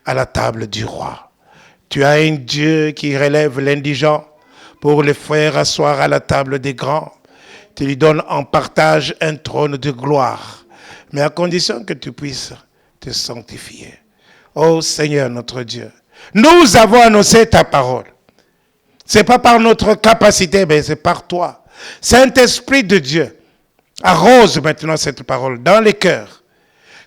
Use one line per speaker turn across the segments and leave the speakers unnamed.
à la table du roi. Tu as un Dieu qui relève l'indigent pour le faire asseoir à la table des grands. Tu lui donnes en partage un trône de gloire, mais à condition que tu puisses te sanctifier. Ô Seigneur notre Dieu, nous avons annoncé ta parole. Ce n'est pas par notre capacité, mais c'est par toi. Saint-Esprit de Dieu, arrose maintenant cette parole dans les cœurs.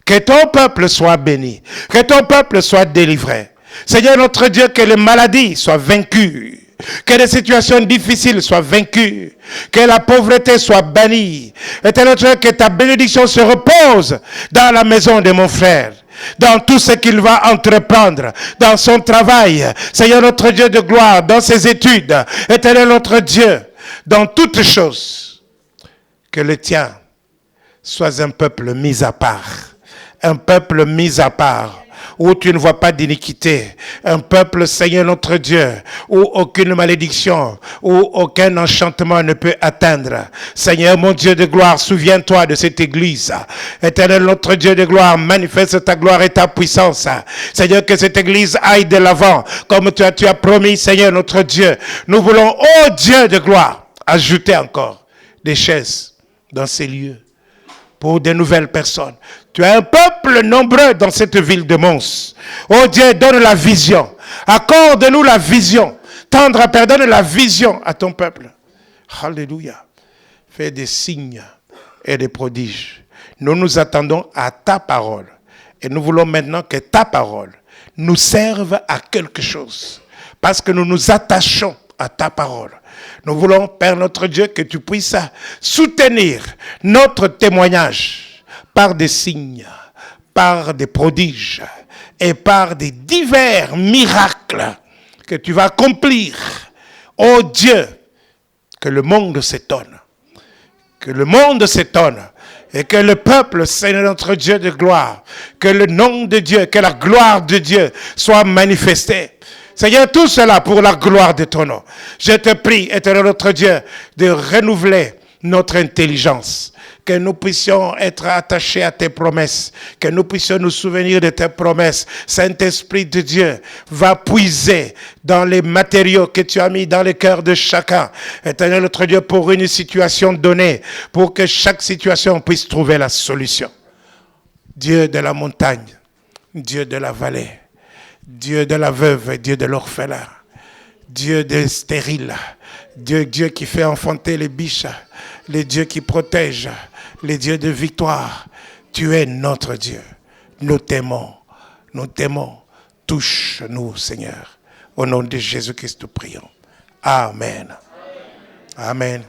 Que ton peuple soit béni, que ton peuple soit délivré. Seigneur notre Dieu, que les maladies soient vaincues, que les situations difficiles soient vaincues, que la pauvreté soit bannie. Éternel notre Dieu, que ta bénédiction se repose dans la maison de mon frère, dans tout ce qu'il va entreprendre, dans son travail. Seigneur notre Dieu de gloire, dans ses études. Éternel notre Dieu, dans toutes choses, que le tien soit un peuple mis à part. Un peuple mis à part, où tu ne vois pas d'iniquité. Un peuple, Seigneur notre Dieu, où aucune malédiction, où aucun enchantement ne peut atteindre. Seigneur mon Dieu de gloire, souviens-toi de cette église. Éternel notre Dieu de gloire, manifeste ta gloire et ta puissance. Seigneur, que cette église aille de l'avant, comme tu as promis, Seigneur notre Dieu. Nous voulons, ô Dieu de gloire, ajouter encore des chaises dans ces lieux pour de nouvelles personnes. Tu as un peuple nombreux dans cette ville de Mons. Oh Dieu, donne la vision. Accorde-nous la vision. Tendre à Père, donne la vision à ton peuple. Alléluia. Fais des signes et des prodiges. Nous nous attendons à ta parole. Et nous voulons maintenant que ta parole nous serve à quelque chose. Parce que nous nous attachons à ta parole. Nous voulons, Père notre Dieu, que tu puisses soutenir notre témoignage par des signes, par des prodiges et par des divers miracles que tu vas accomplir. Oh Dieu, que le monde s'étonne. Que le monde s'étonne. Et que le peuple, Seigneur notre Dieu de gloire, que le nom de Dieu, que la gloire de Dieu soit manifestée. Seigneur, tout cela pour la gloire de ton nom. Je te prie, éternel notre Dieu, de renouveler notre intelligence. Que nous puissions être attachés à tes promesses. Que nous puissions nous souvenir de tes promesses. Saint-Esprit de Dieu, va puiser dans les matériaux que tu as mis dans le cœur de chacun. Éternel notre Dieu, pour une situation donnée. Pour que chaque situation puisse trouver la solution. Dieu de la montagne. Dieu de la vallée. Dieu de la veuve et Dieu de l'orphelin. Dieu des stériles. Dieu qui fait enfanter les biches. Le Dieu qui protège. Le Dieu de victoire. Tu es notre Dieu. Nous t'aimons. Nous t'aimons. Touche-nous, Seigneur. Au nom de Jésus-Christ, nous prions. Amen. Amen.